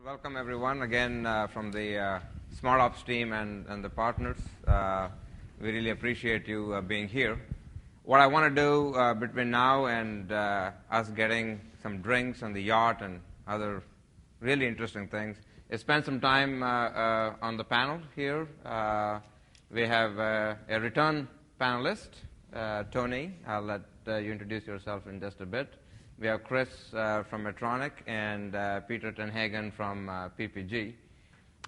Welcome everyone again from the SmartOps team and the partners. We really appreciate you being here. What I want to do between now and us getting some drinks on the yacht and other really interesting things is spend some time on the panel here. We have a return panelist, Tony. I'll let you introduce yourself in just a bit. We have Chris from Medtronic and Peter Hagen from PPG.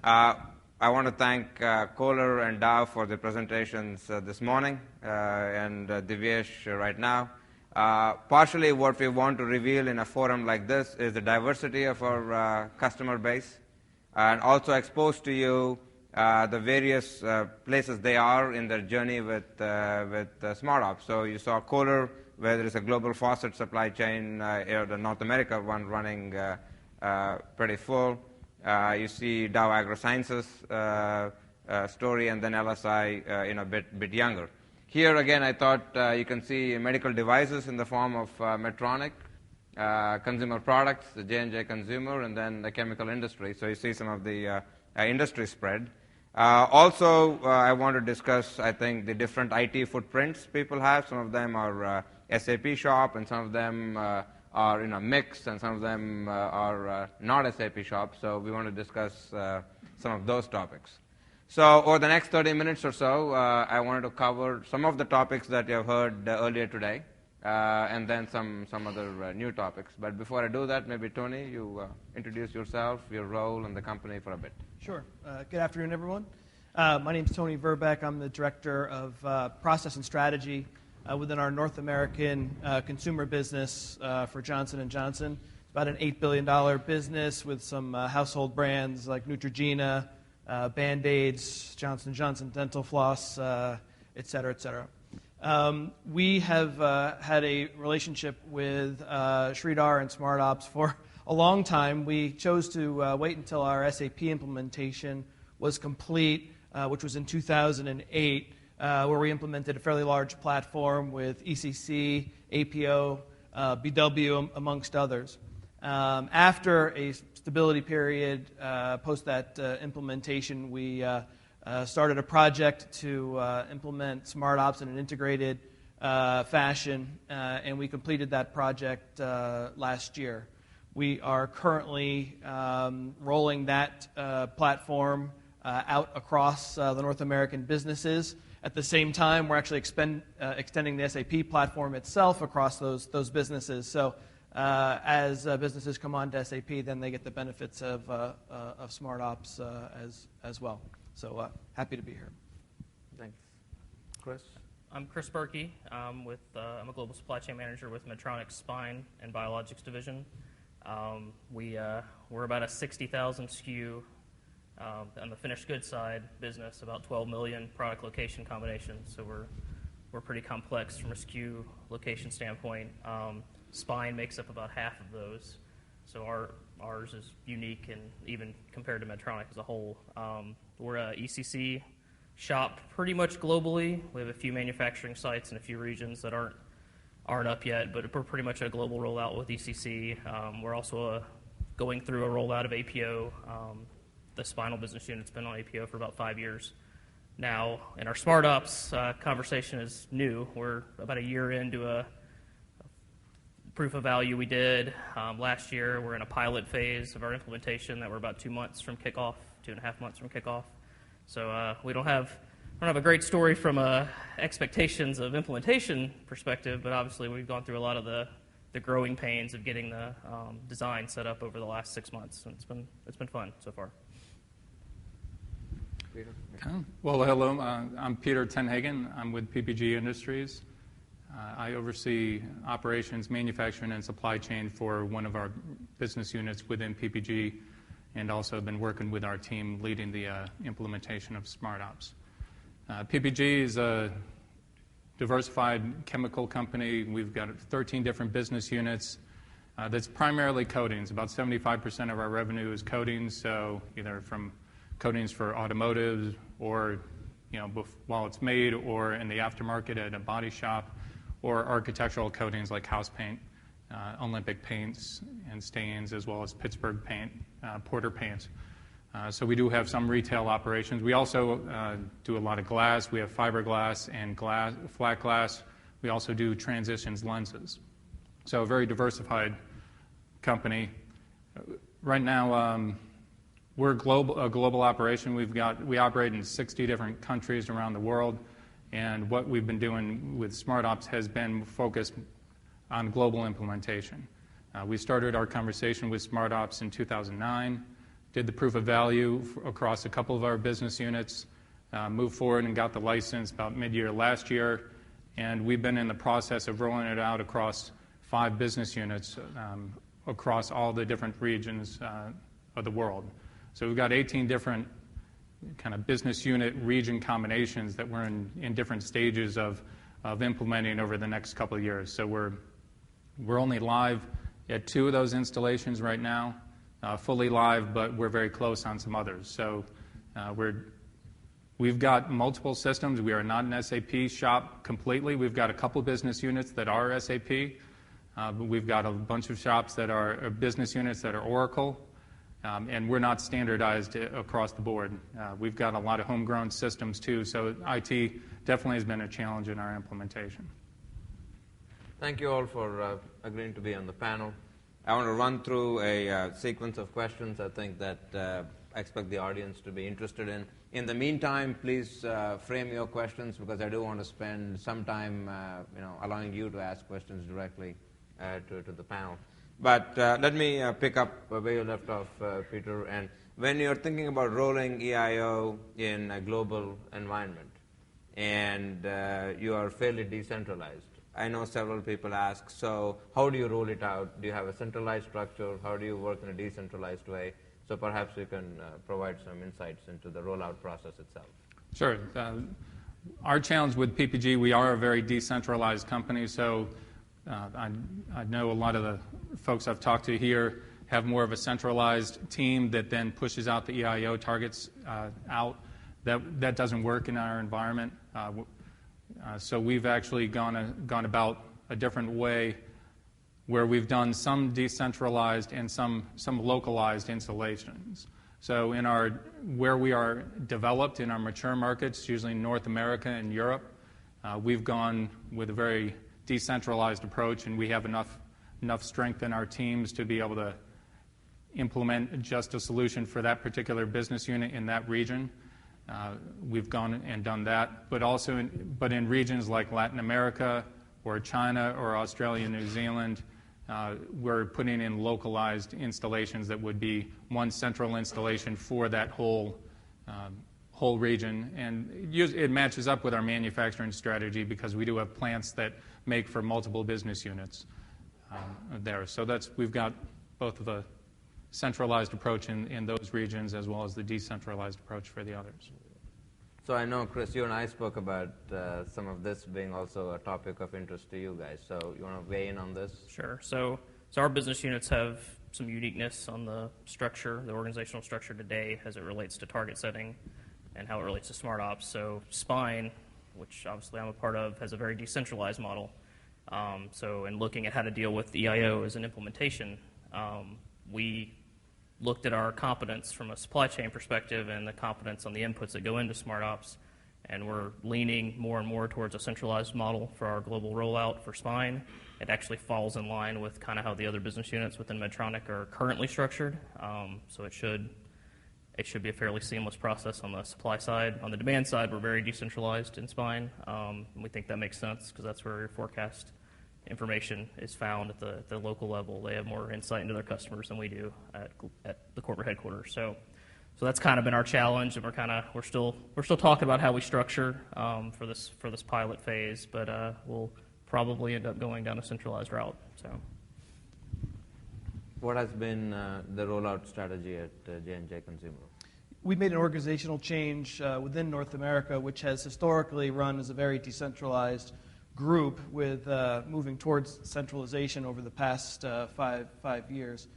I want to thank Kohler and Dow for the presentations this morning and Divyesh right now. Partially what we want to reveal in a forum like this is the diversity of our customer base and also expose to you the various places they are in their journey with SmartOps. So you saw Kohler, where there is a global faucet supply chain, the North America one running pretty full. You see Dow AgroSciences story, and then LSI a bit younger. Here again, I thought you can see medical devices in the form of Medtronic, consumer products, the J&J consumer, and then the chemical industry. So you see some of the industry spread. Also, I want to discuss, I think, the different IT footprints people have. Some of them are SAP shop, and some of them are in a mix, and some of them are not SAP shop. So we want to discuss some of those topics. So over the next 30 minutes or so, I wanted to cover some of the topics that you have heard earlier today, and then some other new topics. But before I do that, maybe Tony, you introduce yourself, your role, and the company for a bit. Sure. Good afternoon, everyone. My name is Tony Verbeck. I'm the Director of Process and Strategy within our North American consumer business for Johnson & Johnson. It's about an $8 billion business with some household brands like Neutrogena, Band-Aids, Johnson & Johnson Dental Floss, et cetera, et cetera. We have had a relationship with Sridhar and SmartOps for a long time. We chose to wait until our SAP implementation was complete, which was in 2008, where we implemented a fairly large platform with ECC, APO, BW, amongst others. After a stability period, post that implementation, we started a project to implement SmartOps in an integrated fashion, and we completed that project last year. We are currently rolling that platform out across the North American businesses. At the same time, we're actually extending the SAP platform itself across those businesses. So as businesses come on to SAP, then they get the benefits of SmartOps as well. So happy to be here. Thanks. Chris? I'm Chris Burcky. I'm a global supply chain manager with Medtronic's Spine and Biologics division. We're about a 60,000 SKU on the finished goods side business, about 12 million product location combinations. So we're pretty complex from a SKU location standpoint. Spine makes up about half of those. So ours is unique, and even compared to Medtronic as a whole. We're a ECC shop pretty much globally. We have a few manufacturing sites in a few regions that aren't up yet, but we're pretty much a global rollout with ECC. We're also going through a rollout of APO. The spinal business unit's been on APO for about 5 years now. And our SmartOps conversation is new. We're about a year into a proof of value we did last year. We're in a pilot phase of our implementation that we're about 2 months from kickoff, 2.5 months from kickoff. So we don't have a great story from expectations of implementation perspective, but obviously we've gone through a lot of the growing pains of getting the design set up over the last 6 months, and it's been fun so far. Peter? Okay. Well, hello. I'm Peter Hagen. I'm with PPG Industries. I oversee operations, manufacturing, and supply chain for one of our business units within PPG, and also been working with our team leading the implementation of SmartOps. PPG is a diversified chemical company. We've got 13 different business units. That's primarily coatings. About 75% of our revenue is coatings, so either from coatings for automotive or while it's made, or in the aftermarket at a body shop, or architectural coatings like house paint Olympic paints and stains, as well as Pittsburgh paint, Porter paints. So we do have some retail operations. We also do a lot of glass. We have fiberglass and flat glass. We also do transitions lenses. So a very diversified company. Right now, we're a global operation. We operate in 60 different countries around the world, and what we've been doing with SmartOps has been focused on global implementation. We started our conversation with SmartOps in 2009, did the proof of value across a couple of our business units, moved forward and got the license about mid-year last year, and we've been in the process of rolling it out across 5 business units across all the different regions of the world. So we've got 18 different kind of business unit region combinations that we're in different stages of implementing over the next couple of years. So we're only live at 2 of those installations right now, fully live, but we're very close on some others. So we've got multiple systems. We are not an SAP shop completely. We've got a couple business units that are SAP, but we've got a bunch of shops that are business units that are Oracle, and we're not standardized across the board. We've got a lot of homegrown systems too, so IT definitely has been a challenge in our implementation. Thank you all for agreeing to be on the panel. I want to run through a sequence of questions I think that I expect the audience to be interested in. In the meantime, please frame your questions, because I do want to spend some time allowing you to ask questions directly to the panel. But let me pick up where you left off, Peter. And when you're thinking about rolling EIO in a global environment and you are fairly decentralized, I know several people ask, so how do you roll it out? Do you have a centralized structure? How do you work in a decentralized way? So perhaps you can provide some insights into the rollout process itself. Sure. Our challenge with PPG, we are a very decentralized company, so I know a lot of the folks I've talked to here have more of a centralized team that then pushes out the EIO targets out. That doesn't work in our environment. So we've actually gone about a different way, where we've done some decentralized and some localized installations. So where we are developed in our mature markets, usually North America and Europe, we've gone with a very decentralized approach, and we have enough strength in our teams to be able to implement just a solution for that particular business unit in that region. We've gone and done that, but in regions like Latin America or China or Australia, New Zealand, we're putting in localized installations that would be one central installation for that whole region. And it matches up with our manufacturing strategy, because we do have plants that make for multiple business units there. So we've got both of the centralized approach in those regions as well as the decentralized approach for the others. So I know, Chris, you and I spoke about some of this being also a topic of interest to you guys. So you want to weigh in on this? Sure. So our business units have some uniqueness on the structure, the organizational structure today, as it relates to target setting and how it relates to SmartOps. So Spine, which obviously I'm a part of, has a very decentralized model. So in looking at how to deal with EIO as an implementation, we looked at our competence from a supply chain perspective and the competence on the inputs that go into SmartOps, and we're leaning more and more towards a centralized model for our global rollout for Spine. It actually falls in line with kind of how the other business units within Medtronic are currently structured. So it should be a fairly seamless process on the supply side. On the demand side, we're very decentralized in Spine. We think that makes sense, because that's where your forecast information is found at the local level. They have more insight into their customers than we do at the corporate headquarters. So that's kind of been our challenge, and we're still talking about how we structure for this pilot phase, but we'll probably end up going down a centralized route. So, what has been the rollout strategy at J&J Consumer? We made an organizational change within North America, which has historically run as a very decentralized group, with moving towards centralization over the past 5 years.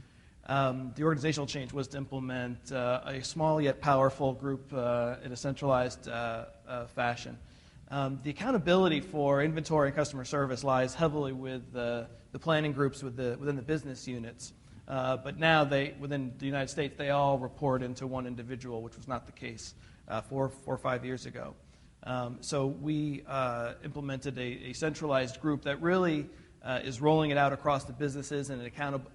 The organizational change was to implement a small yet powerful group in a centralized fashion. The accountability for inventory and customer service lies heavily with the planning groups within the business units. But now within the United States, they all report into one individual, which was not the case 4 or 5 years ago. So we implemented a centralized group that really is rolling it out across the businesses and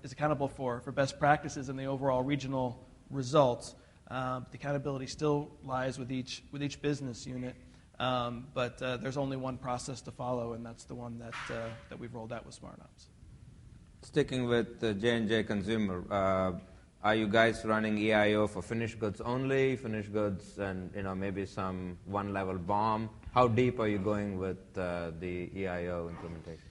is accountable for best practices and the overall regional results. The accountability still lies with each business unit, but there's only one process to follow, and that's the one that we've rolled out with SmartOps. Sticking with J&J Consumer, are you guys running EIO for finished goods only, finished goods and maybe some one-level BOM? How deep are you going with the EIO implementation?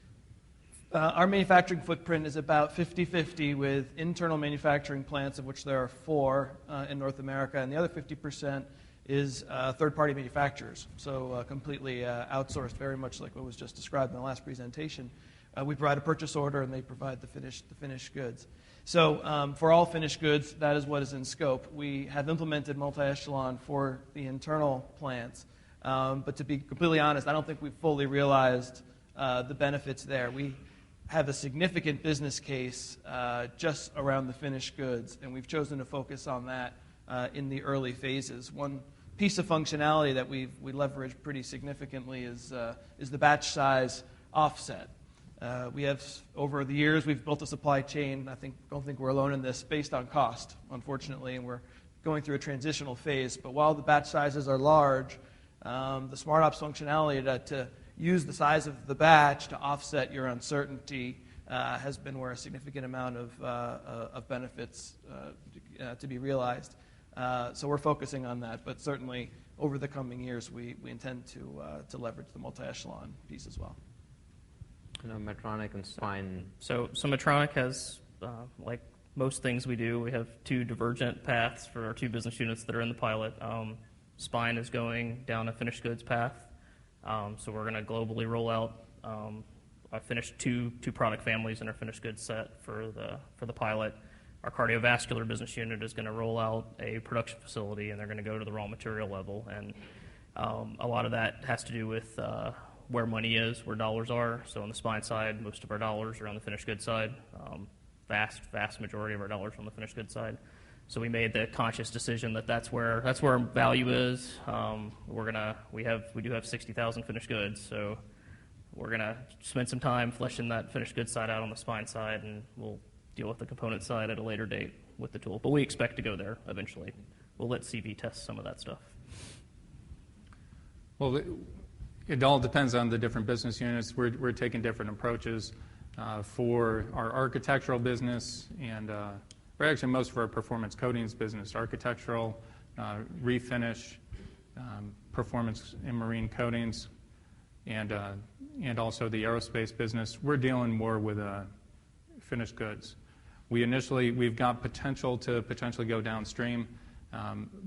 Our manufacturing footprint is about 50-50 with internal manufacturing plants, of which there are 4 in North America, and the other 50% is third-party manufacturers, so completely outsourced, very much like what was just described in the last presentation. We provide a purchase order, and they provide the finished goods. So for all finished goods, that is what is in scope. We have implemented multi-echelon for the internal plants, but to be completely honest, I don't think we've fully realized the benefits there. We have a significant business case just around the finished goods, and we've chosen to focus on that in the early phases. One piece of functionality that we leverage pretty significantly is the batch size offset. We have, over the years, we've built a supply chain. Don't think we're alone in this, based on cost, unfortunately, and we're going through a transitional phase. But while the batch sizes are large, the SmartOps functionality to use the size of the batch to offset your uncertainty has been where a significant amount of benefits to be realized. So we're focusing on that, but certainly over the coming years, we intend to leverage the multi-echelon piece as well. Medtronic and Spine. So Medtronic has, like most things we do, we have 2 divergent paths for our 2 business units that are in the pilot. Spine is going down a finished goods path, so we're going to globally roll out. I finished 2 product families in our finished goods set for the pilot. Our cardiovascular business unit is going to roll out a production facility, and they're going to go to the raw material level. And a lot of that has to do with where money is, where dollars are. So on the spine side, most of our dollars are on the finished goods side. Vast majority of our dollars are on the finished goods side. So we made the conscious decision that that's where our value is. We do have 60,000 finished goods, so we're gonna spend some time fleshing that finished goods side out on the spine side, and we'll deal with the component side at a later date with the tool. But we expect to go there eventually. We'll let CV test some of that stuff. Well, it all depends on the different business units. We're taking different approaches for our architectural business and or actually most of our performance coatings business, architectural, refinish, performance in marine coatings, and also the aerospace business. We're dealing more with finished goods. We've got potential to potentially go downstream.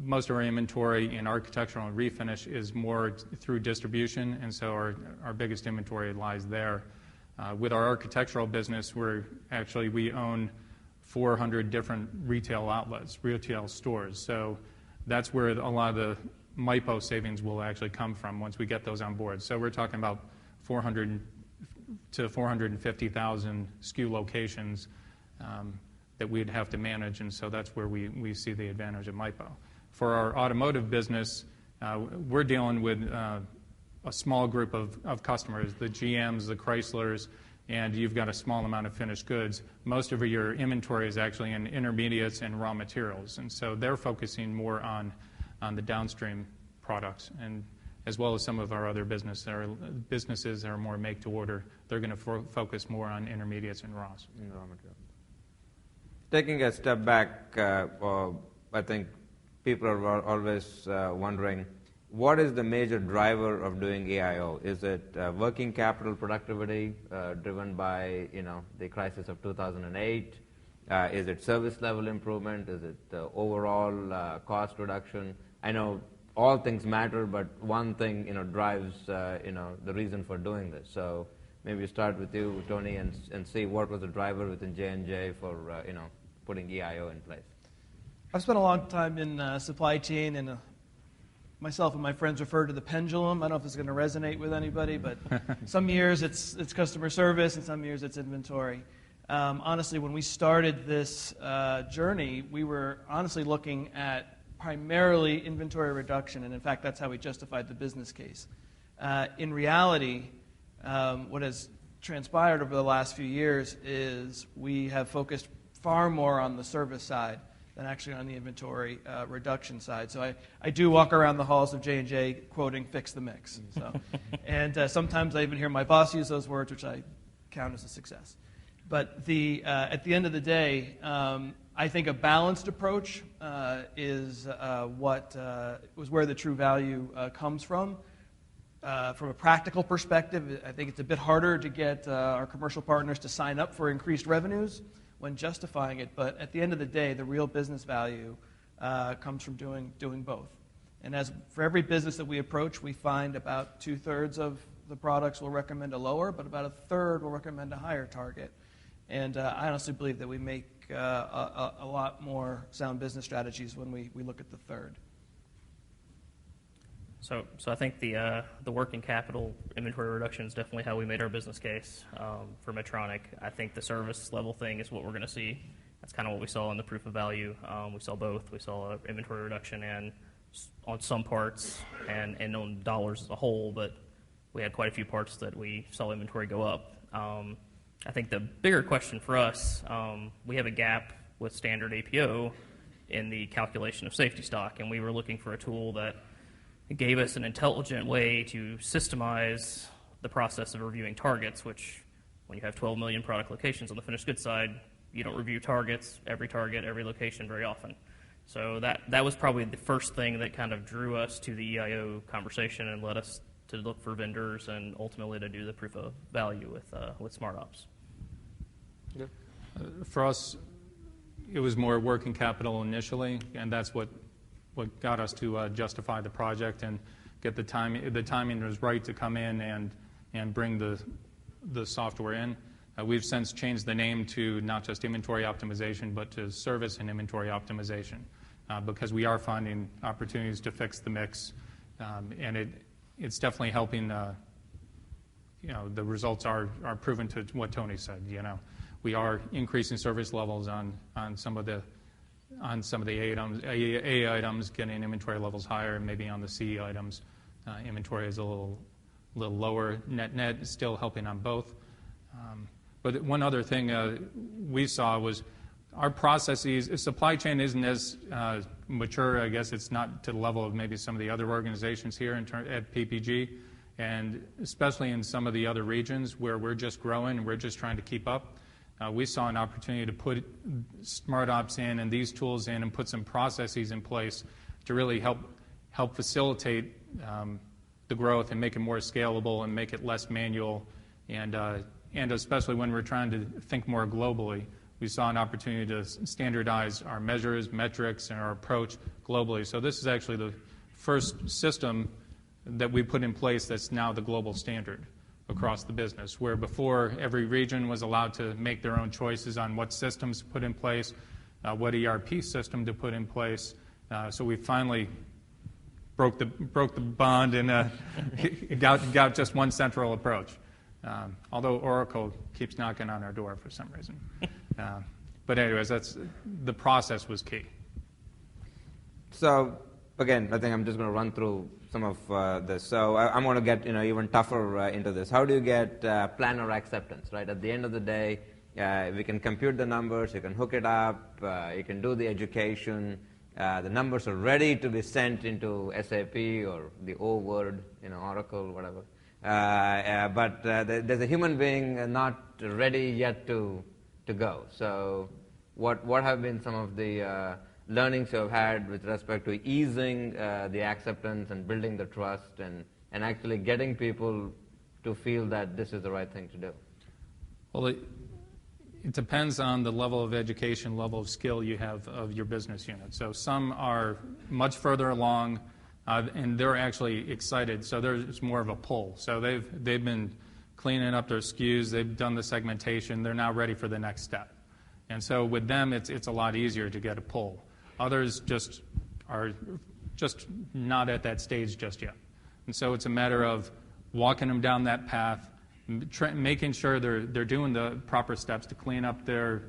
Most of our inventory in architectural and refinish is more through distribution, and so our biggest inventory lies there. With our architectural business, we own 400 different retail outlets, retail stores. So that's where a lot of the MIPO savings will actually come from once we get those on board. So we're talking about 400 to 450,000 SKU locations that we'd have to manage, and so that's where we see the advantage of MIPO. For our automotive business, we're dealing with a small group of customers, the GMs, the Chryslers, and you've got a small amount of finished goods. Most of your inventory is actually in intermediates and raw materials, and so they're focusing more on the downstream products, and as well as some of our other businesses that are more make-to-order. They're going to focus more on intermediates and raws. In raw materials. Taking a step back, I think people are always wondering, what is the major driver of doing AIO? Is it working capital productivity driven by the crisis of 2008? Is it service level improvement? Is it overall cost reduction? I know all things matter, but one thing drives the reason for doing this. So maybe start with you, Tony, and see what was the driver within J&J for putting EIO in place. I've spent a long time in supply chain and myself and my friends refer to the pendulum. I don't know if this is going to resonate with anybody, but some years it's customer service and some years it's inventory. Honestly, when we started this journey, we were honestly looking at primarily inventory reduction, and in fact, that's how we justified the business case. In reality, what has transpired over the last few years is we have focused far more on the service side than actually on the inventory reduction side. So I do walk around the halls of J&J quoting "fix the mix." So, and sometimes I even hear my boss use those words, which I count as a success. But at the end of the day, I think a balanced approach is where the true value comes from. From a practical perspective, I think it's a bit harder to get our commercial partners to sign up for increased revenues when justifying it. But at the end of the day, the real business value comes from doing both. And as for every business that we approach, we find about 2/3 of the products will recommend a lower, but about 1/3 will recommend a higher target. And I honestly believe that we make a lot more sound business strategies when we look at the third. So I think the working capital inventory reduction is definitely how we made our business case for Medtronic. I think the service level thing is what we're going to see. That's kind of what we saw in the proof of value. We saw both. We saw inventory reduction and on some parts and on dollars as a whole, but we had quite a few parts that we saw inventory go up. I think the bigger question for us, we have a gap with standard APO in the calculation of safety stock, and we were looking for a tool that gave us an intelligent way to systemize the process of reviewing targets, which when you have 12 million product locations on the finished goods side, you don't review target, every location very often. So that was probably the first thing that kind of drew us to the EIO conversation and led us to look for vendors and ultimately to do the proof of value with SmartOps. Yeah. For us, it was more working capital initially, and that's what got us to justify the project and get the timing. The timing was right to come in and bring the software in. We've since changed the name to not just inventory optimization, but to service and inventory optimization, because we are finding opportunities to fix the mix, and it's definitely helping. The results are proven to what Tony said. We are increasing service levels on some of the A items, getting inventory levels higher, and maybe on the C items, inventory is a little lower. Net is still helping on both. But one other thing we saw was our processes. Supply chain isn't as mature. I guess it's not to the level of maybe some of the other organizations here at PPG, and especially in some of the other regions where we're just growing and we're just trying to keep up. We saw an opportunity to put SmartOps in and these tools in and put some processes in place to really help facilitate the growth and make it more scalable and make it less manual. And especially when we're trying to think more globally, we saw an opportunity to standardize our measures, metrics, and our approach globally. So this is actually the first system that we put in place that's now the global standard across the business, where before every region was allowed to make their own choices on what systems to put in place, what ERP system to put in place. So we finally broke the bond and got just one central approach. Although Oracle keeps knocking on our door for some reason. But anyways, the process was key. So again, I think I'm just going to run through some of this. So I'm going to get even tougher into this. How do you get planner acceptance? Right at the end of the day, we can compute the numbers, you can hook it up, you can do the education. The numbers are ready to be sent into SAP or the O word, Oracle, whatever. But there's a human being not ready yet to go. So what have been some of the learnings you have had with respect to easing the acceptance and building the trust and actually getting people to feel that this is the right thing to do? Well, it depends on the level of education, level of skill you have of your business unit. So some are much further along, and they're actually excited. So there's more of a pull. So they've been cleaning up their SKUs. They've done the segmentation. They're now ready for the next step. And so with them, it's a lot easier to get a pull. Others just are just not at that stage just yet. And so it's a matter of walking them down that path, making sure they're doing the proper steps to clean up their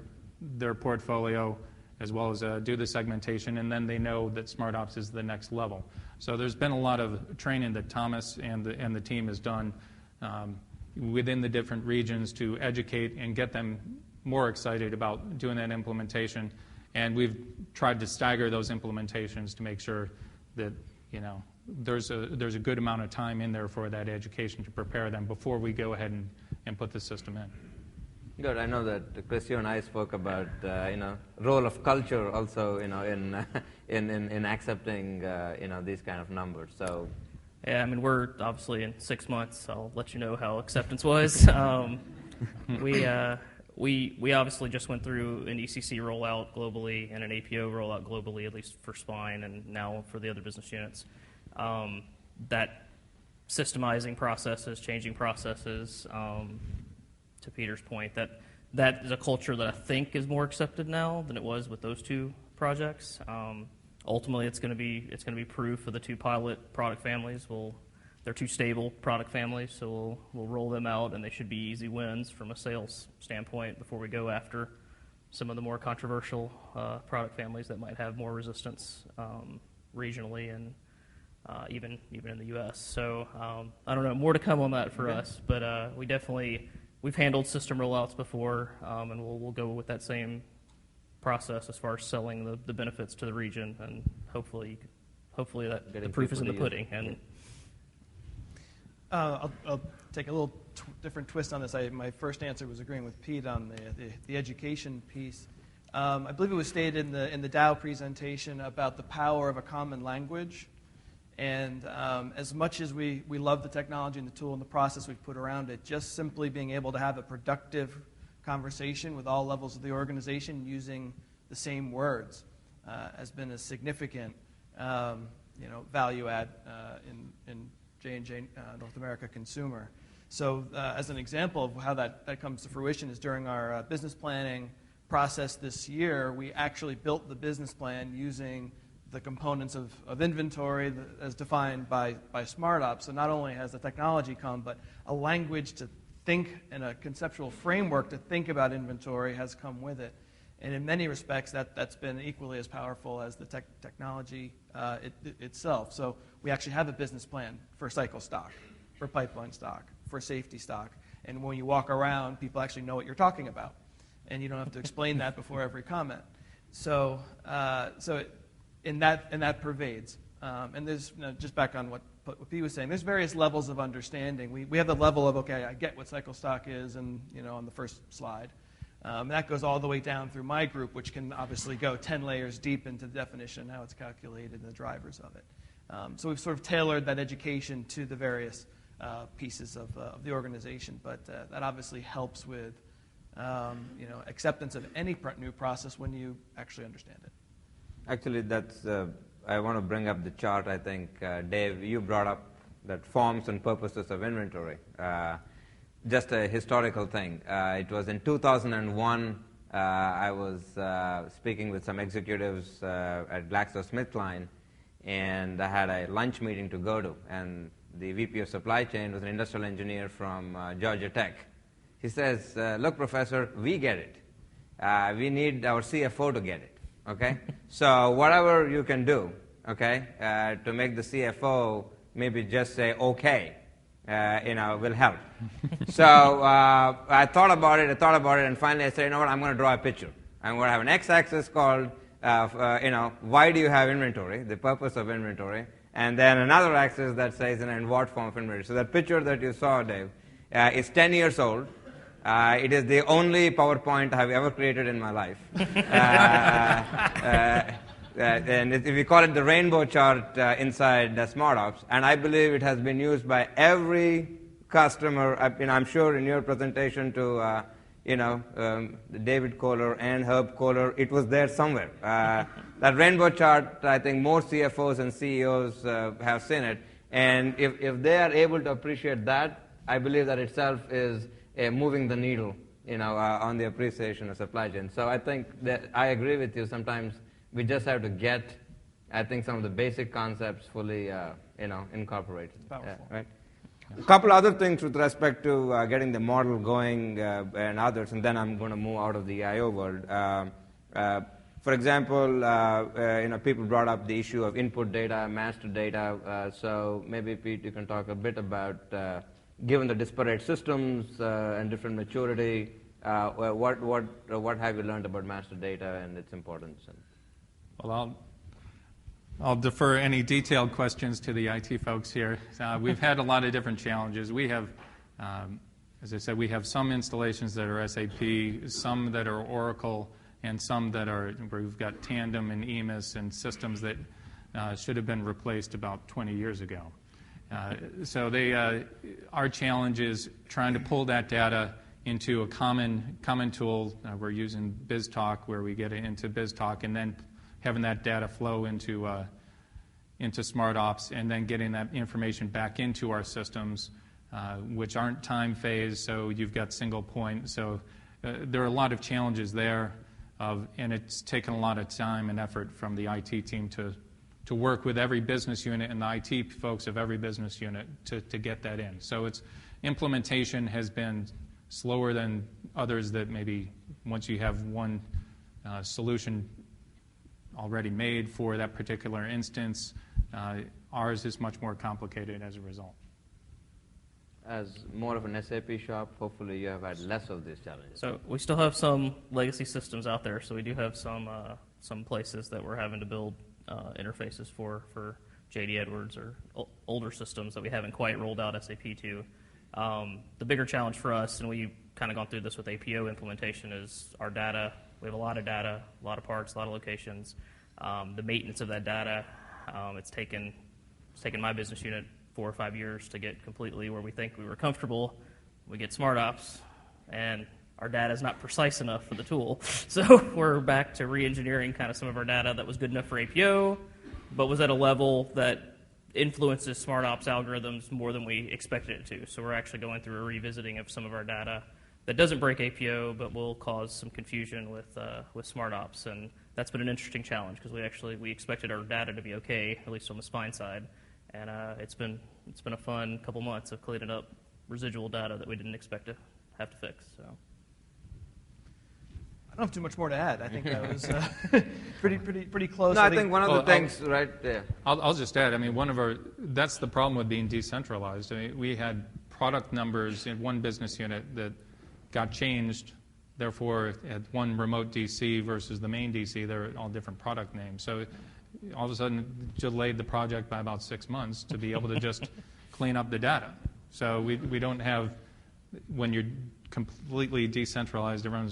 portfolio, as well as do the segmentation, and then they know that SmartOps is the next level. So there's been a lot of training that Thomas and the team has done within the different regions to educate and get them more excited about doing that implementation. And we've tried to stagger those implementations to make sure that, you know, there's a good amount of time in there for that education to prepare them before we go ahead and put the system in. Good. I know that Chris, you and I spoke about role of culture also in accepting these kind of numbers. So yeah, I mean, we're obviously in 6 months. I'll let you know how acceptance was. We obviously just went through an ECC rollout globally and an APO rollout globally, at least for spine and now for the other business units. That systemizing processes, changing processes, to Peter's point, that is a culture that I think is more accepted now than it was with those two projects. Ultimately, it's going to be proof for the two pilot product families. They're two stable product families, so we'll roll them out, and they should be easy wins from a sales standpoint before we go after some of the more controversial product families that might have more resistance regionally and even in the U.S. So I don't know, more to come on that for us, but we've handled system rollouts before, and we'll go with that same process as far as selling the benefits to the region, and hopefully that the proof is in the pudding. And I'll take a little different twist on this. My first answer was agreeing with Pete on the education piece. I believe it was stated in the Dow presentation about the power of a common language. And as much as we love the technology and the tool and the process we've put around it, just simply being able to have a productive conversation with all levels of the organization using the same words has been a significant value add in J&J North America Consumer. So as an example of how that comes to fruition is during our business planning process this year, we actually built the business plan using the components of inventory as defined by SmartOps. So not only has the technology come, but a language to think and a conceptual framework to think about inventory has come with it. And in many respects, that's been equally as powerful as the technology itself. So we actually have a business plan for cycle stock, for pipeline stock, for safety stock. And when you walk around, people actually know what you're talking about. And you don't have to explain that before every comment. So that pervades. And there's, just back on what Pete was saying, there's various levels of understanding. We have the level of, okay, I get what cycle stock is, and on the first slide. That goes all the way down through my group, which can obviously go 10 layers deep into the definition, how it's calculated, and the drivers of it. So we've sort of tailored that education to the various pieces of the organization, but that obviously helps with acceptance of any new process when you actually understand it. Actually, I want to bring up the chart. I think, Dave, you brought up that forms and purposes of inventory. Just a historical thing. It was in 2001, I was speaking with some executives at GlaxoSmithKline, and I had a lunch meeting to go to, and the VP of supply chain was an industrial engineer from Georgia Tech. He says, look, Professor, we get it. We need our CFO to get it. Okay, so whatever you can do, okay, to make the CFO maybe just say okay, will help. So I thought about it, and finally I said, what, I'm going to draw a picture. I'm going to have an x-axis called, why do you have inventory, the purpose of inventory, and then another axis that says, in what form of inventory. So that picture that you saw, Dave, is 10 years old. It is the only PowerPoint I have ever created in my life. And we call it the rainbow chart inside the and I believe it has been used by every customer. I'm sure in your presentation to David Kohler and Herb Kohler, it was there somewhere. That rainbow chart, I think more CFOs and CEOs have seen it. And if they are able to appreciate that, I believe that itself is moving the needle, on the appreciation of supply chain. So I think that I agree with you. Sometimes we just have to get I think some of the basic concepts fully, incorporated. Powerful. Right? A couple other things with respect to getting the model going and others, and then I'm going to move out of the EIO world. For example, people brought up the issue of input data, master data. So maybe, Pete, you can talk a bit about, given the disparate systems and different maturity, what have you learned about master data and its importance? Well, I'll defer any detailed questions to the IT folks here. We've had a lot of different challenges. We have, as I said, we have some installations that are SAP, some that are Oracle, and some that are, where we've got Tandem and EMIS and systems that should have been replaced about 20 years ago. So our challenge is trying to pull that data into a common tool. We're using BizTalk, where we get it into BizTalk, and then having that data flow into SmartOps, and then getting that information back into our systems, which aren't time phased, so you've got single point. So there are a lot of challenges there, and it's taken a lot of time and effort from the IT team to work with every business unit and the IT folks of every business unit to get that in. So its implementation has been slower than others that maybe once you have one solution already made for that particular instance. Ours is much more complicated as a result. As more of an SAP shop, hopefully you have had less of these challenges. So we still have some legacy systems out there. So we do have some places that we're having to build interfaces for JD Edwards or older systems that we haven't quite rolled out SAP to. The bigger challenge for us, and we've kind of gone through this with APO implementation, is our data. We have a lot of data, a lot of parts, a lot of locations. The maintenance of that data, it's taken my business unit 4 or 5 years to get completely where we think we were comfortable. We get SmartOps, and our data is not precise enough for the tool. So we're back to re-engineering kind of some of our data that was good enough for APO, but was at a level that influences SmartOps algorithms more than we expected it to. So we're actually going through a revisiting of some of our data that doesn't break APO, but will cause some confusion with SmartOps, and that's been an interesting challenge because we expected our data to be okay, at least on the spine side, and it's been a fun couple months of cleaning up residual data that we didn't expect to have to fix. So I don't have too much more to add. I think that was pretty close. No, I think one of the things, right there. I'll just add. I mean, that's the problem with being decentralized. I mean, we had product numbers in one business unit that got changed. Therefore, at one remote DC versus the main DC, they're all different product names. So all of a sudden, delayed the project by about 6 months to be able to just clean up the data. So we don't have, when you're completely decentralized, everyone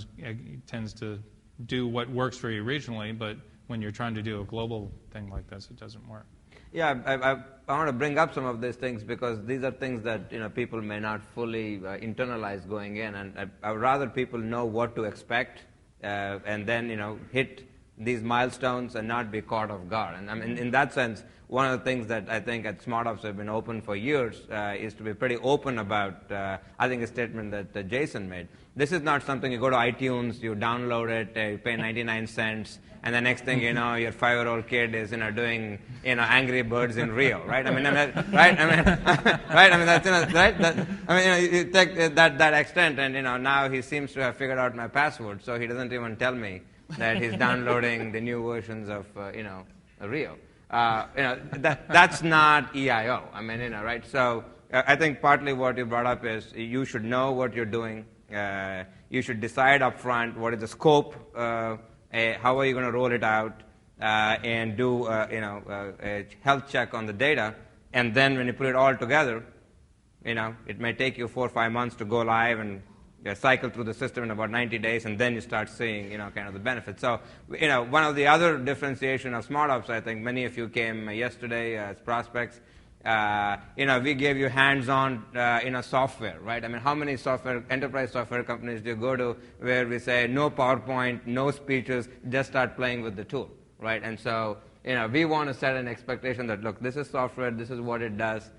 tends to do what works for you regionally, but when you're trying to do a global thing like this, it doesn't work. Yeah, I want to bring up some of these things because these are things that people may not fully internalize going in, and I would rather people know what to expect and then hit these milestones and not be caught off guard. And I mean, in that sense, one of the things that I think at SmartOps have been open for years is to be pretty open about, I think, a statement that Jason made. This is not something you go to iTunes, you download it, you pay 99 cents, and the next thing you know, your 5-year-old kid is doing Angry Birds in Rio, right? I mean, right? I mean, right? I mean, that's right. You take that extent, and now he seems to have figured out my password, so he doesn't even tell me that he's downloading the new versions of Rio. That's not EIO. I mean, right? So I think partly what you brought up is you should know what you're doing. You should decide up front what is the scope, how are you going to roll it out, and do a health check on the data. And then when you put it all together, it may take you 4 or 5 months to go live and cycle through the system in about 90 days, and then you start seeing, kind of the benefits. So, one of the other differentiation of SmartOps, I think many of you came yesterday as prospects. We gave you hands-on, software, right? I mean, how many enterprise software companies do you go to where we say no PowerPoint, no speeches, just start playing with the tool, right? And so, we want to set an expectation that, look, this is software, this is what it does,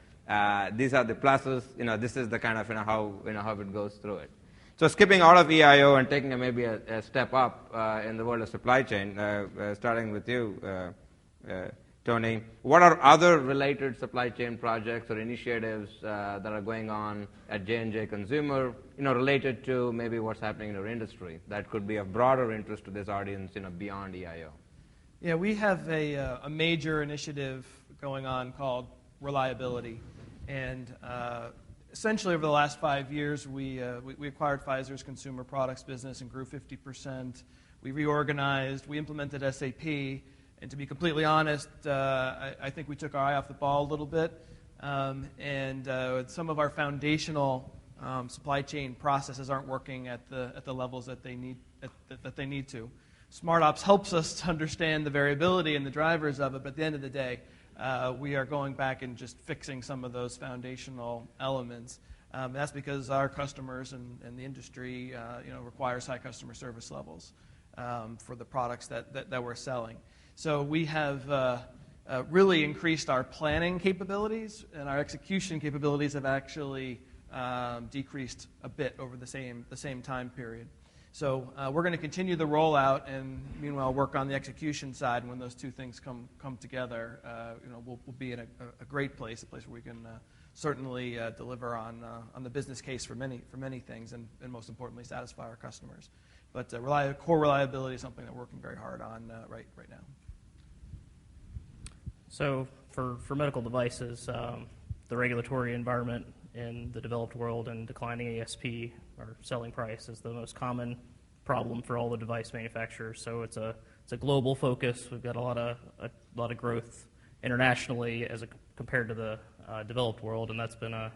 these are the pluses, this is the kind of, how it goes through it. So skipping out of EIO and taking maybe a step up in the world of supply chain, starting with you, Tony. What are other related supply chain projects or initiatives that are going on at J&J Consumer, related to maybe what's happening in our industry that could be of broader interest to this audience, beyond EIO? Yeah, we have a major initiative going on called reliability, and essentially over the last 5 years, we acquired Pfizer's consumer products business and grew 50%. We reorganized, we implemented SAP. And to be completely honest, I think we took our eye off the ball a little bit, and some of our foundational supply chain processes aren't working at the levels that they need to. SmartOps helps us to understand the variability and the drivers of it, but at the end of the day, we are going back and just fixing some of those foundational elements. That's because our customers and the industry, requires high customer service levels for the products that we're selling. So we have really increased our planning capabilities, and our execution capabilities have actually decreased a bit over the same time period. So we're going to continue the rollout, and meanwhile work on the execution side. And when those two things come together, we'll be in a great place, a place where we can certainly deliver on the business case for many things, and most importantly satisfy our customers. But core reliability is something that we're working very hard on right now. So for medical devices, the regulatory environment in the developed world and declining ASP, or selling price, is the most common problem for all the device manufacturers. So it's a global focus. We've got a lot of growth internationally compared to the developed world, and that's been a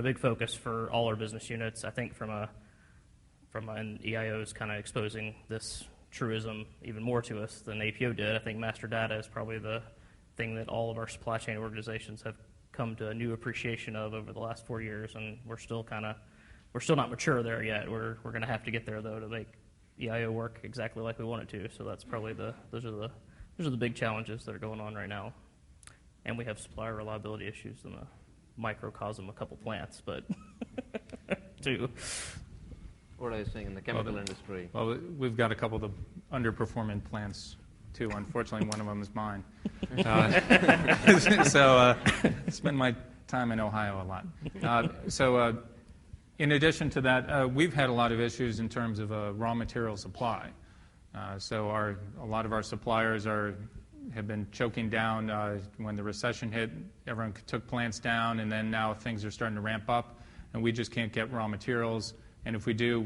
big focus for all our business units. I think from an EIO's kind of exposing this truism even more to us than APO did. I think master data is probably the thing that all of our supply chain organizations have come to a new appreciation of over the last 4 years, and we're still not mature there yet. We're going to have to get there though to make EIO work exactly like we want it to. So that's probably those are the big challenges that are going on right now. And we have supplier reliability issues in the microcosm, a couple plants, but too. What are you saying in the chemical industry? Well, we've got a couple of underperforming plants too. Unfortunately, one of them is mine. So I spend my time in Ohio a lot. In addition to that, we've had a lot of issues in terms of raw material supply. So a lot of our suppliers have been choking down when the recession hit. Everyone took plants down, and then now things are starting to ramp up, and we just can't get raw materials. And if we do,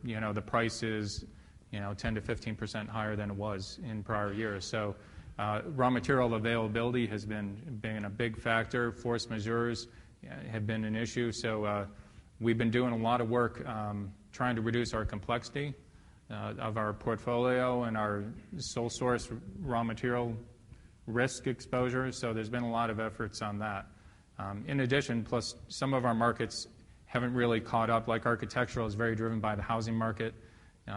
the price is 10 to 15% higher than it was in prior years. So raw material availability has been a big factor. Force majeures have been an issue. So we've been doing a lot of work trying to reduce our complexity of our portfolio and our sole source raw material risk exposure. So there's been a lot of efforts on that. In addition, plus some of our markets haven't really caught up. Like architectural is very driven by the housing market.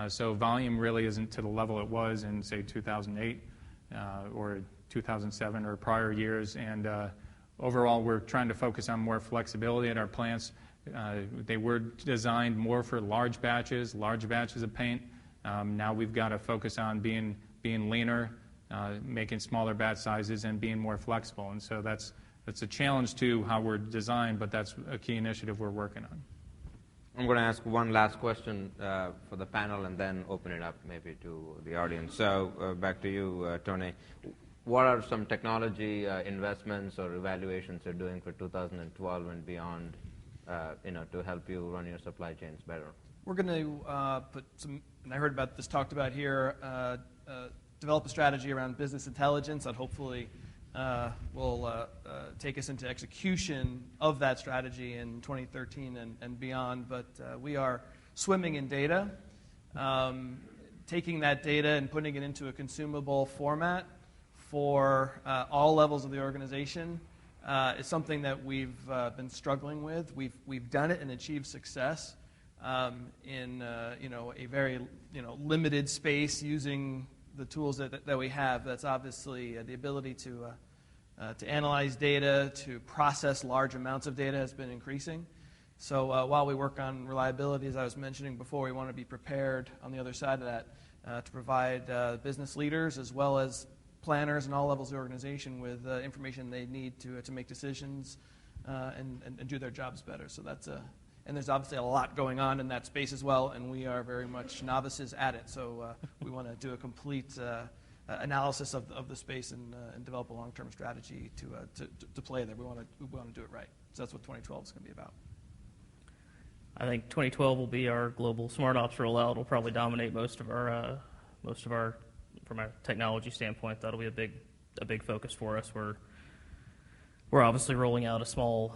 So volume really isn't to the level it was in, say, 2008 or 2007 or prior years. And overall, we're trying to focus on more flexibility at our plants. They were designed more for large batches of paint. Now we've got to focus on being leaner, making smaller batch sizes, and being more flexible. And so that's a challenge to how we're designed, but that's a key initiative we're working on. I'm going to ask one last question for the panel and then open it up maybe to the audience. So back to you, Tony. What are some technology investments or evaluations you're doing for 2012 and beyond, to help you run your supply chains better? We're going to put some, and I heard about this talked about here, develop a strategy around business intelligence that hopefully will take us into execution of that strategy in 2013 and beyond. But we are swimming in data. Taking that data and putting it into a consumable format for all levels of the organization is something that we've been struggling with. We've done it and achieved success in a very limited space using the tools that we have. That's obviously the ability to analyze data, to process large amounts of data has been increasing. So while we work on reliability, as I was mentioning before, we want to be prepared on the other side of that to provide business leaders as well as planners and all levels of the organization with information they need to make decisions and do their jobs better. So and there's obviously a lot going on in that space as well, and we are very much novices at it. So we want to do a complete analysis of the space and develop a long-term strategy to play there. We want to do it right. So that's what 2012 is going to be about. I think 2012 will be our global SmartOps rollout. It'll probably dominate most of our from a technology standpoint. That'll be a big focus for us. We're obviously rolling out a small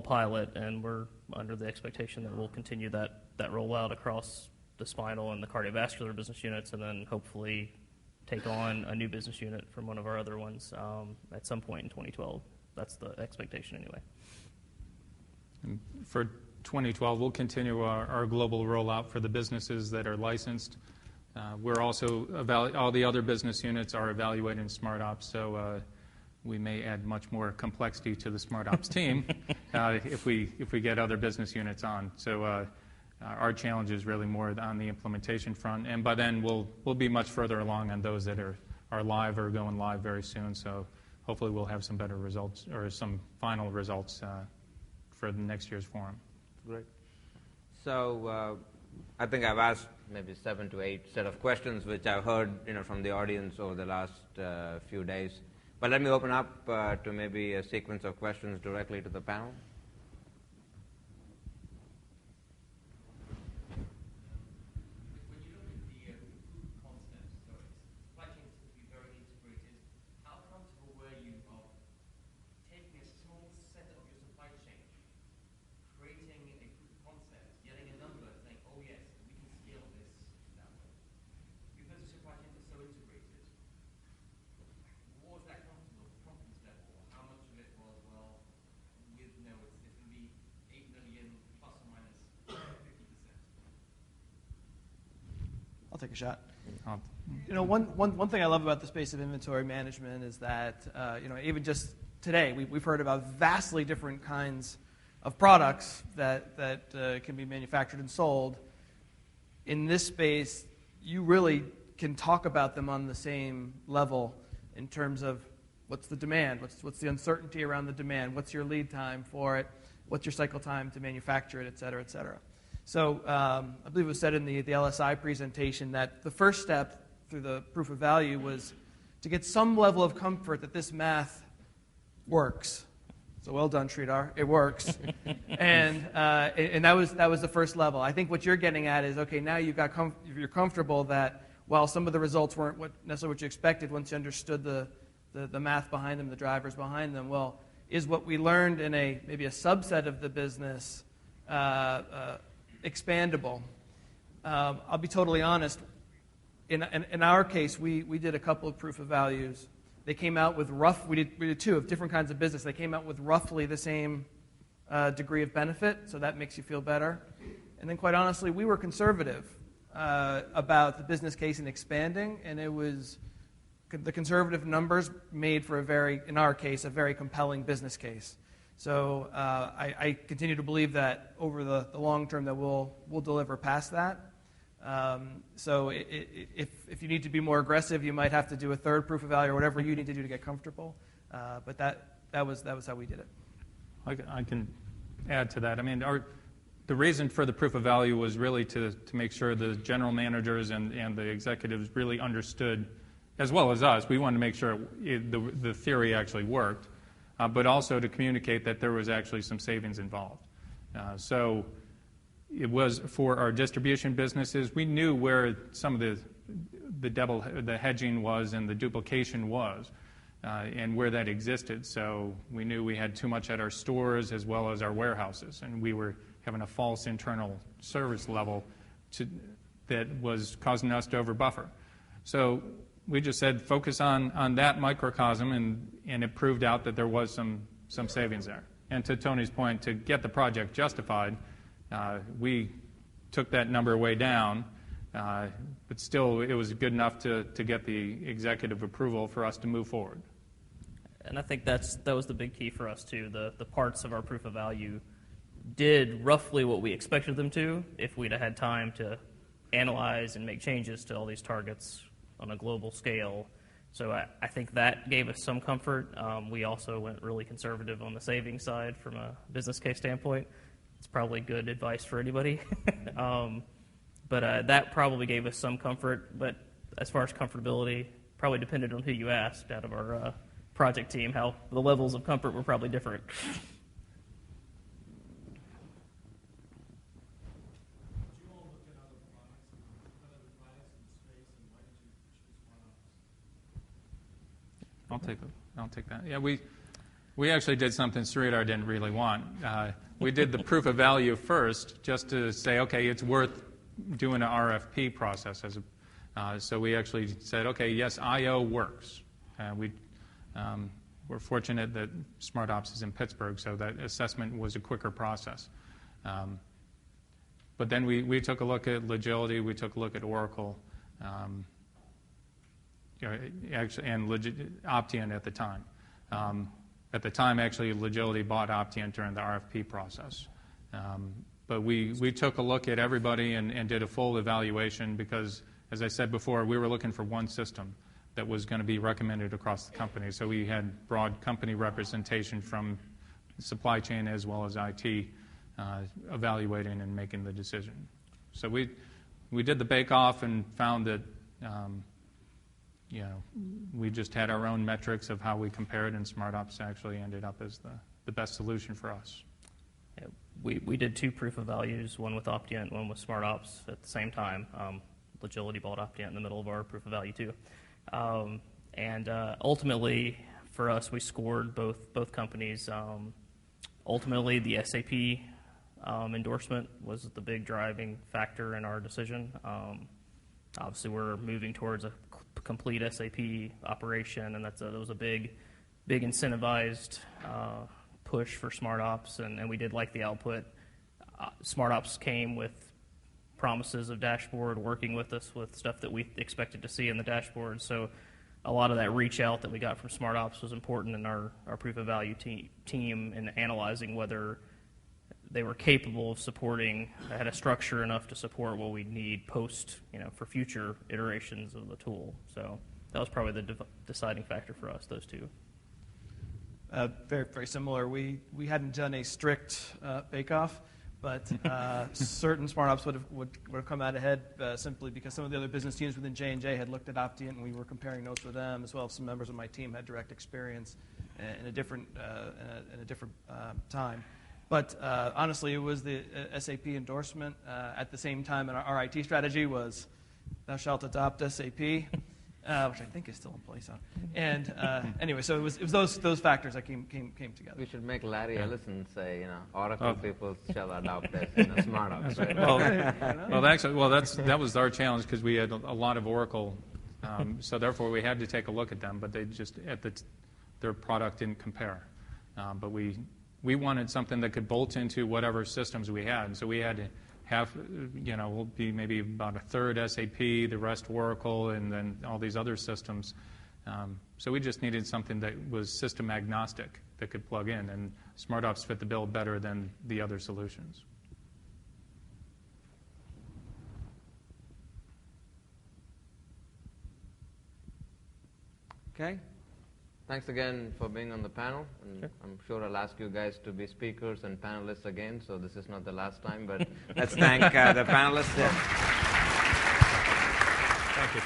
pilot, and we're under the expectation that we'll continue that rollout across the spinal and the cardiovascular business units, and then hopefully take on a new business unit from one of our other ones at some point in 2012. That's the expectation anyway. And for 2012, we'll continue our global rollout for the businesses that are licensed. We're also all the other business units are evaluating SmartOps, so we may add much more complexity to the SmartOps team if we get other business units on. So our challenge is really more on the implementation front, and by then we'll be much further along on those that are live or going live very soon. So hopefully we'll have some better results or some final results for the next year's forum. Great. So I think I've asked maybe 7 to 8 set of questions, which I've heard from the audience over the last few days. But let me open up to maybe a sequence of questions directly to the panel. When you look at the food concept, so supply chain seems to be very integrated. How comfortable were you of taking a small set of your supply chain, creating a proof of concept, getting a number, saying, oh yes, we can scale this that way? Because the supply chains are so integrated, what was that confidence level? How much of it was, well, it's going to be 8 million plus or minus 50%? I'll take a shot. One thing I love about the space of inventory management is that even just today we've heard about vastly different kinds of products that can be manufactured and sold. In this space, you really can talk about them on the same level in terms of what's the demand, what's the uncertainty around the demand, what's your lead time for it, what's your cycle time to manufacture it, et cetera, et cetera. So I believe it was said in the LSI presentation that the first step through the proof of value was to get some level of comfort that this math works. So well done, Sridhar. It works. and that was the first level. I think what you're getting at is, okay, now you're comfortable that while some of the results weren't necessarily what you expected once you understood the math behind them, the drivers behind them, well, is what we learned in maybe a subset of the business expandable? I'll be totally honest. In our case, we did a couple of proof of values. They came out with we did 2 of different kinds of business. They came out with roughly the same degree of benefit, so that makes you feel better. And then quite honestly, we were conservative about the business case and expanding, and it was the conservative numbers made for in our case, a very compelling business case. So I continue to believe that over the long term that we'll deliver past that. So if you need to be more aggressive, you might have to do a third proof of value or whatever you need to do to get comfortable. But that was how we did it. I can add to that. I mean, the reason for the proof of value was really to make sure the general managers and the executives really understood, as well as us. We wanted to make sure the theory actually worked, but also to communicate that there was actually some savings involved. So it was for our distribution businesses. We knew where some of the hedging was and the duplication was, and where that existed. So we knew we had too much at our stores as well as our warehouses, and we were having a false internal service level that was causing us to overbuffer. So we just said focus on that microcosm, and it proved out that there was some savings there. And to Tony's point, to get the project justified, we took that number way down, but still it was good enough to get the executive approval for us to move forward. And I think that was the big key for us too. The parts of our proof of value did roughly what we expected them to if we'd have had time to analyze and make changes to all these targets on a global scale So I think that gave us some comfort. We also went really conservative on the savings side from a business case standpoint. It's probably good advice for anybody. But that probably gave us some comfort. But as far as comfortability, probably depended on who you asked out of our project team, how the levels of comfort were probably different. I'll take that. Yeah, we actually did something Sridhar didn't really want. We did the proof of value first, just to say, okay, it's worth doing an RFP process. So we actually said, okay, yes, I/O works. We're fortunate that SmartOps is in Pittsburgh, so that assessment was a quicker process. But then we took a look at Logility, we took a look at Oracle. Actually, and Optient at the time. At the time, actually, Logility bought Optient during the RFP process. But we took a look at everybody and did a full evaluation because, as I said before, we were looking for one system that was going to be recommended across the company. So we had broad company representation from supply chain as well as IT evaluating and making the decision. So we did the bake-off and found that we just had our own metrics of how we compared, and SmartOps actually ended up as the best solution for us. Yeah, we did 2 proof of values, one with Optient, one with SmartOps at the same time. Logility bought Optient in the middle of our proof of value too. And ultimately, for us, we scored both companies. Ultimately, the SAP endorsement was the big driving factor in our decision. Obviously, we're moving towards a complete SAP operation, and that was a big incentivized push for SmartOps, and we did like the output. SmartOps came with promises of dashboard, working with us with stuff that we expected to see in the dashboard. So a lot of that reach out that we got from SmartOps was important in our proof of value team in analyzing whether they were capable of supporting, had a structure enough to support what we need post, for future iterations of the tool. So that was probably the deciding factor for us, those 2. Very, very similar. We hadn't done a strict bake-off, but certain SmartOps would have come out ahead simply because some of the other business teams within J&J had looked at Optient, and we were comparing notes with them, as well as some members of my team had direct experience in a different time. But honestly, it was the SAP endorsement at the same time, and our IT strategy was, thou shalt adopt SAP, which I think is still in place. And anyway, so it was those factors that came together. We should make Larry Ellison say, Oracle people shall adopt this, SmartOps. Right? That was our challenge because we had a lot of Oracle, so therefore we had to take a look at them, but they just their product didn't compare. But we wanted something that could bolt into whatever systems we had. And so we had to have, we'll be maybe about a third SAP, the rest Oracle, and then all these other systems. So we just needed something that was system agnostic that could plug in, and SmartOps fit the bill better than the other solutions. Okay. Thanks again for being on the panel. And sure. I'm sure I'll ask you guys to be speakers and panelists again, so this is not the last time. But let's thank the panelists. Thank you.